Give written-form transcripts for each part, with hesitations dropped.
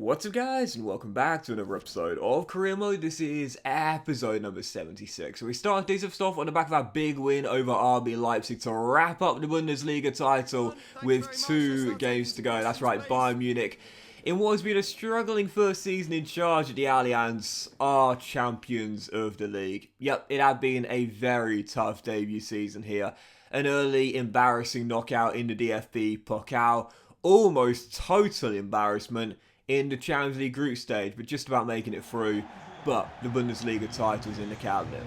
What's up guys, and welcome back to another episode of Career Mode. This is episode number 76. So we start this stuff on the back of our big win over RB Leipzig to wrap up the Bundesliga title with 2 games to go. That's right, Bayern Munich, in what has been a struggling first season in charge at the Allianz, are champions of the league. Yep, it had been a very tough debut season here. An early embarrassing knockout in the DFB Pokal, almost total embarrassment in the Champions League group stage, but just about making it through. But the Bundesliga title's in the cabinet.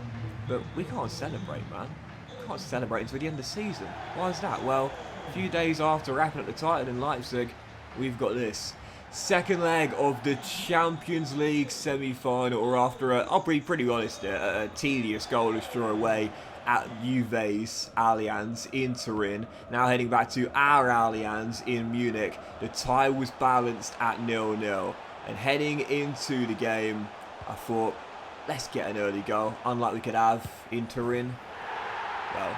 But we can't celebrate, man. We can't celebrate until the end of the season. Why is that? Well, a few days after wrapping up the title in Leipzig, we've got this. Second leg of the Champions League semi-final, or after I'll be pretty honest, a tedious goalless draw away at Juve's Allianz in Turin. Now heading back to our Allianz in Munich. The tie was balanced at 0-0. And heading into the game, I thought, let's get an early goal, unlike we could have in Turin. Well,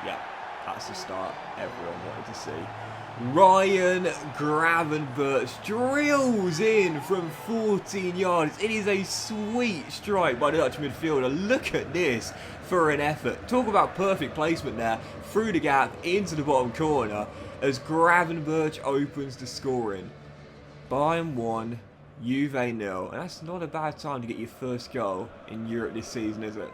yeah, that's the start everyone wanted to see. Ryan Gravenberch drills in from 14 yards. It is a sweet strike by the Dutch midfielder. Look at this for an effort. Talk about perfect placement there. Through the gap into the bottom corner as Gravenberch opens the scoring. Bayern 1, Juve 0. And that's not a bad time to get your first goal in Europe this season, is it?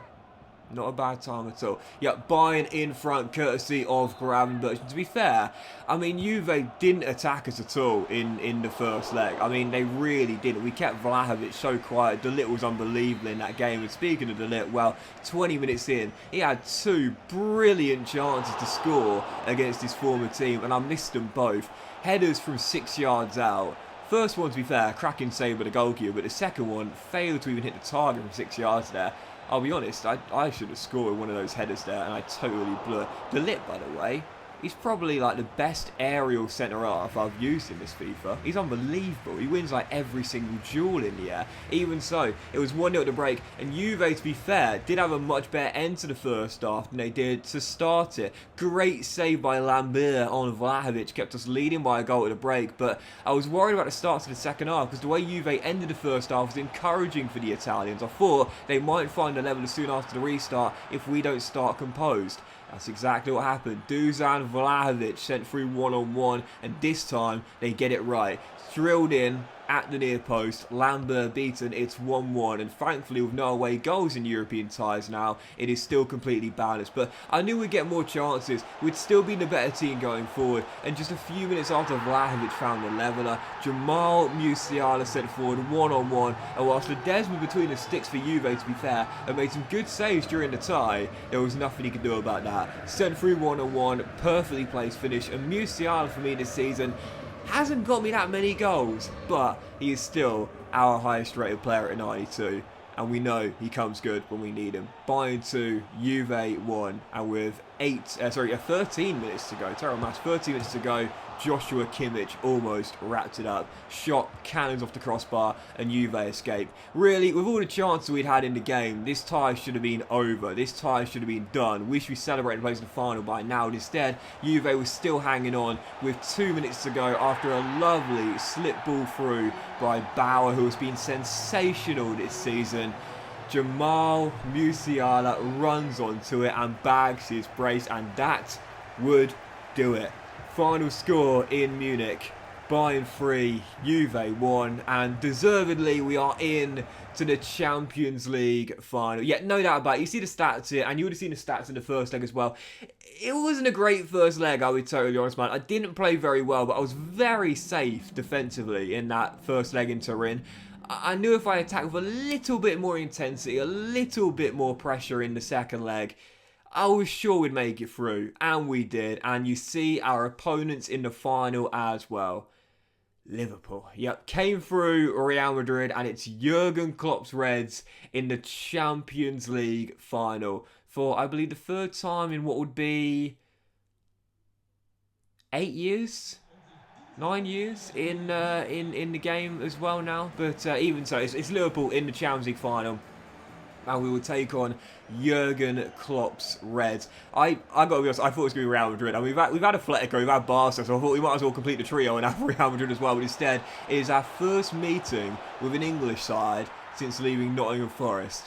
Not a bad time at all. Yeah, Bayern in front, courtesy of Gravenberch. And to be fair, I mean, Juve didn't attack us at all in the first leg. I mean, they really didn't. We kept Vlahovic so quiet. De Ligt was unbelievable in that game. And speaking of De Ligt, well, 20 minutes in, he had 2 brilliant chances to score against his former team, and I missed them both. Headers from 6 yards out. First one, to be fair, cracking save by the goalkeeper, but the second one failed to even hit the target from 6 yards there. I'll be honest, I should have scored one of those headers there, and I totally blew it. De Ligt, by the way, he's probably like the best aerial centre-half I've used in this FIFA. He's unbelievable. He wins like every single duel in the air. Even so, it was 1-0 at the break, and Juve, to be fair, did have a much better end to the first half than they did to start it. Great save by Lambert on Vlahovic, kept us leading by a goal at the break, but I was worried about the start to the second half, because the way Juve ended the first half was encouraging for the Italians. I thought they might find a level soon after the restart if we don't start composed. That's exactly what happened. Dusan Vlahovic sent through one-on-one, and this time they get it right. Drilled in at the near post, Lambert beaten, it's 1-1, and thankfully with no away goals in European ties now, it is still completely balanced. But I knew we'd get more chances, we'd still be the better team going forward, and just a few minutes after Vlahovic found the leveller, Jamal Musiala sent forward one-on-one, and whilst the Desmond between the sticks for Juve, to be fair, and made some good saves during the tie, there was nothing he could do about that. Sent through one-on-one, perfectly placed finish, and Musiala for me this season hasn't got me that many goals, but he is still our highest rated player at 92, and we know he comes good when we need him. Bayern 2, Juve 1, and with 13 minutes to go, terrible match, 13 minutes to go, Joshua Kimmich almost wrapped it up. Shot cannons off the crossbar, and Juve escaped. Really, with all the chances we'd had in the game, this tie should have been over. This tie should have been done. We should be celebrating place in the final by now. Instead, Juve was still hanging on with 2 minutes to go after a lovely slip ball through by Bauer, who has been sensational this season. Jamal Musiala runs onto it and bags his brace, and that would do it. Final score in Munich, Bayern 3, Juve 1, and deservedly we are in to the Champions League final. Yeah, no doubt about it. You see the stats here, and you would have seen the stats in the first leg as well. It wasn't a great first leg, I'll be totally honest, man. I didn't play very well, but I was very safe defensively in that first leg in Turin. I knew if I attacked with a little bit more intensity, a little bit more pressure in the second leg, I was sure we'd make it through, and we did. And you see our opponents in the final as well. Liverpool, yep, came through Real Madrid, and it's Jurgen Klopp's Reds in the Champions League final for, I believe, the 3rd time in what would be 8 years? 9 years in the game as well now. But even so, it's Liverpool in the Champions League final. and we will take on Jurgen Klopp's Reds. I got to be honest, I thought it was going to be Real Madrid. And we've had Atletico, we've had Barca, so I thought we might as well complete the trio and have Real Madrid as well. But instead, it is our first meeting with an English side since leaving Nottingham Forest.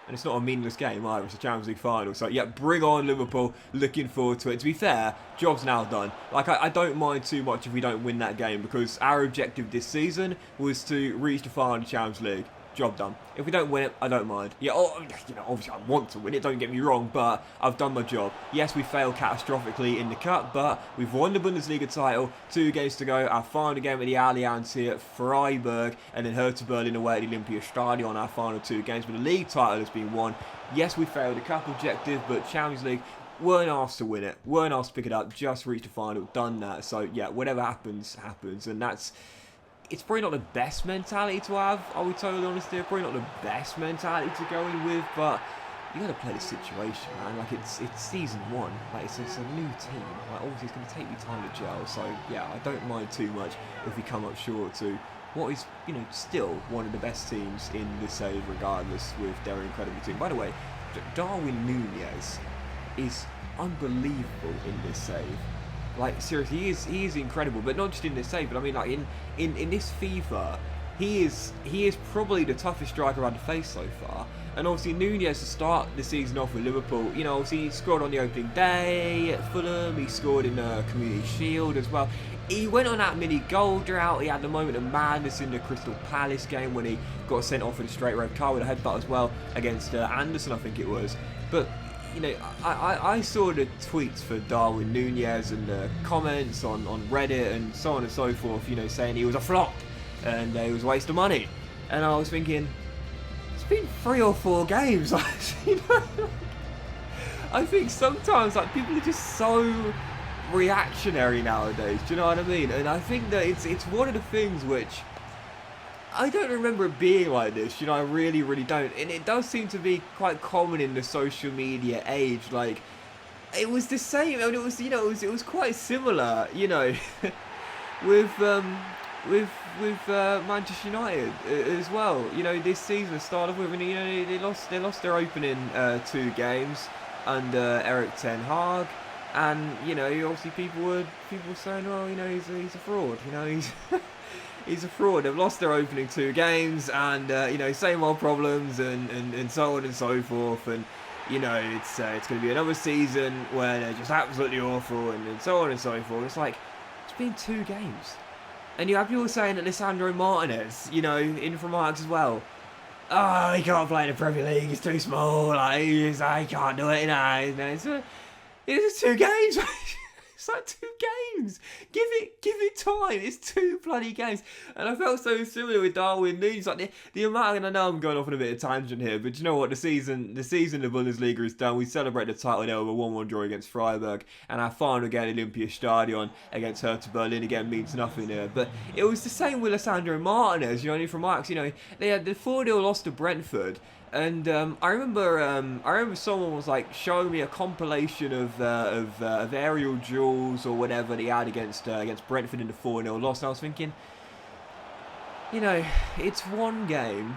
And it's not a meaningless game either, it's a Champions League final. So yeah, bring on Liverpool, looking forward to it. To be fair, job's now done. Like, I don't mind too much if we don't win that game, because our objective this season was to reach the final of the Champions League. Job done. If we don't win it, I don't mind. Yeah, obviously I want to win it, don't get me wrong, but I've done my job. Yes, we failed catastrophically in the Cup, but we've won the Bundesliga title, 2 games to go. Our final game at the Allianz here, Freiburg, and then Hertha Berlin away at the Olympiastadion, our final 2 games. But the league title has been won. Yes, we failed the Cup objective, but Champions League, weren't asked to win it, weren't asked to pick it up, just reached the final, done that. So yeah, whatever happens, happens, and it's probably not the best mentality to have, are we totally honest here? Probably not the best mentality to go in with, but you got to play the situation, man. Like, it's season 1, like it's a new team. Like, obviously it's going to take me time to gel, so yeah, I don't mind too much if we come up short to what is, still one of the best teams in the save, regardless, with their incredible team. By the way, Darwin Núñez is unbelievable in this save. Like, seriously, he is incredible, but not just in this save, but I mean, like, in this FIFA, he is probably the toughest striker I've had to face so far. And obviously Núñez, to start the season off with Liverpool, obviously he scored on the opening day at Fulham, he scored in the Community Shield as well. He went on that mini goal drought, he had the moment of madness in the Crystal Palace game when he got sent off with a straight red card with a headbutt as well against Anderson, I think it was. But I saw the tweets for Darwin Núñez and the comments on Reddit and so on and so forth, saying he was a flop and he was a waste of money. And I was thinking, it's been 3 or 4 games. I think sometimes, like, people are just so reactionary nowadays, do you know what I mean? And I think that it's one of the things which I don't remember it being like this, I really, really don't. And it does seem to be quite common in the social media age. Like, it was the same, I mean, it was quite similar, with Manchester United as well. This season started with, they lost their opening 2 games under Eric Ten Hag. And, obviously people were saying, oh, he's a fraud, he's a fraud. They've lost their opening 2 games, and same old problems, and so on and so forth. And it's going to be another season where they're just absolutely awful, and so on and so forth. It's like, it's been 2 games, and you have people saying that Lisandro Martinez, in from Ajax as well. Oh, he can't play in the Premier League. He's too small. Like, he can't do it. It's 2 games. It's like 2 games. Give it time. It's 2 bloody games. And I felt so similar with Darwin Núñez. Like the amount, and I know I'm going off on a bit of tangent here, but you know what? The season of Bundesliga is done. We celebrate the title there with a 1-1 draw against Freiburg, and our final game at Olympiastadion against Hertha Berlin again means nothing here. But it was the same with Lisandro Martinez. From Ajax. They had the 4-0 loss to Brentford. And I remember someone was like showing me a compilation of aerial duels or whatever they had against Brentford in the 4-0 loss. And I was thinking, it's 1 game,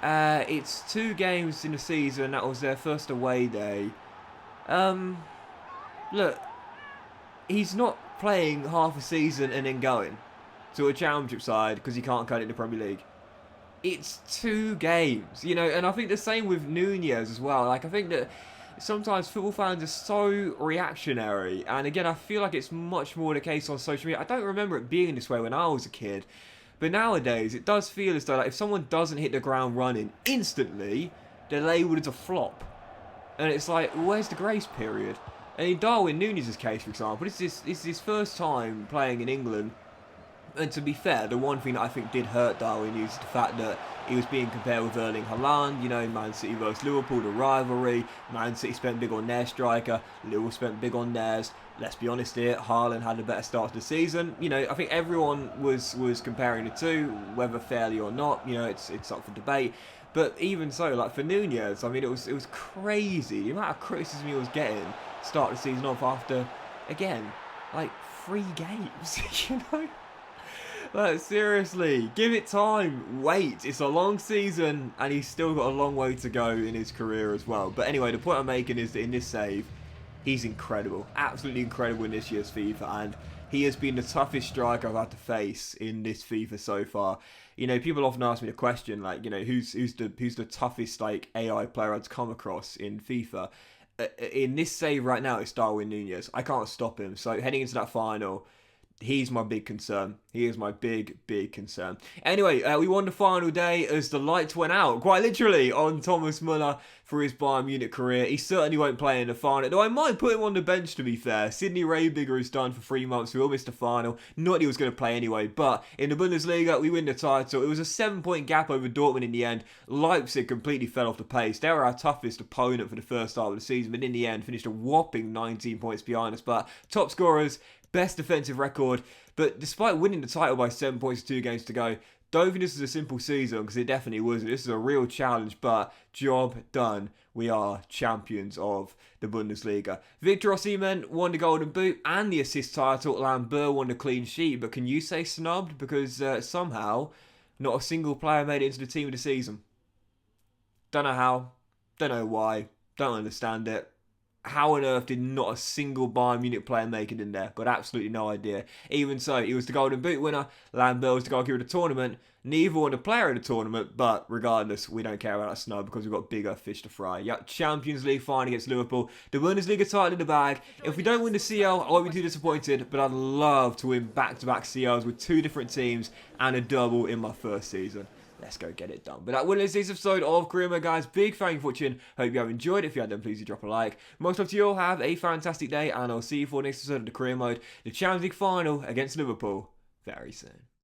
it's 2 games in the season. That was their first away day. Look, he's not playing half a season and then going to a championship side because he can't cut it in the Premier League. It's 2 games, and I think the same with Núñez as well. Like, I think that sometimes football fans are so reactionary, and again, I feel like it's much more the case on social media. I don't remember it being this way when I was a kid, but nowadays it does feel as though, like, if someone doesn't hit the ground running instantly, they're labelled as a flop, and it's like, where's the grace period? And in Darwin Núñez's case, for example, it's his first time playing in England. And to be fair, the one thing that I think did hurt Darwin is the fact that he was being compared with Erling Haaland, Man City versus Liverpool, the rivalry. Man City spent big on their striker, Liverpool spent big on theirs. Let's be honest here, Haaland had a better start to the season. I think everyone was comparing the two, whether fairly or not, it's up for debate. But even so, like, for Núñez, I mean, it was crazy the amount of criticism he was getting start the season off after, again, like, 3 games, Like, seriously, give it time. Wait, it's a long season, and he's still got a long way to go in his career as well. But anyway, the point I'm making is that in this save, he's incredible. Absolutely incredible in this year's FIFA, and he has been the toughest striker I've had to face in this FIFA so far. You know, people often ask me the question, like, you know, who's the toughest, like, AI player I'd come across in FIFA. In this save right now, it's Darwin Nunez. I can't stop him. So heading into that final, he's my big concern. He is my big concern. Anyway, we won the final day as the lights went out, quite literally, on Thomas Muller for his Bayern Munich career. He certainly won't play in the final, though I might put him on the bench, to be fair. Sidney Raybiger is done for 3 months. We will miss the final. Not that he was going to play anyway, but in the Bundesliga, we win the title. It was a 7-point gap over Dortmund in the end. Leipzig completely fell off the pace. They were our toughest opponent for the first half of the season, but in the end, finished a whopping 19 points behind us. But top scorers, best defensive record, but despite winning the title by 7 points with 2 games to go, don't think this is a simple season, because it definitely wasn't. This is a real challenge, but job done. We are champions of the Bundesliga. Victor Osimhen won the Golden Boot and the assist title. Lambert won the clean sheet, but can you say snubbed? Because somehow, not a single player made it into the team of the season. Don't know how, don't know why, don't understand it. How on earth did not a single Bayern Munich player make it in there? Got absolutely no idea. Even so, he was the Golden Boot winner. Lambert was the goalkeeper of the tournament. Neither won the player of the tournament, but regardless, we don't care about that snub because we've got bigger fish to fry. Yep, Champions League final against Liverpool. The Bundesliga title in the bag. If we don't win the CL, I won't be too disappointed, but I'd love to win back-to-back CLs with 2 different teams and a double in my first season. Let's go get it done. But that will end this episode of Career Mode, guys. Big thank you for watching. Hope you have enjoyed. If you have, then please do drop a like. Most love to you all. Have a fantastic day, and I'll see you for the next episode of the Career Mode, the Champions League final against Liverpool, very soon.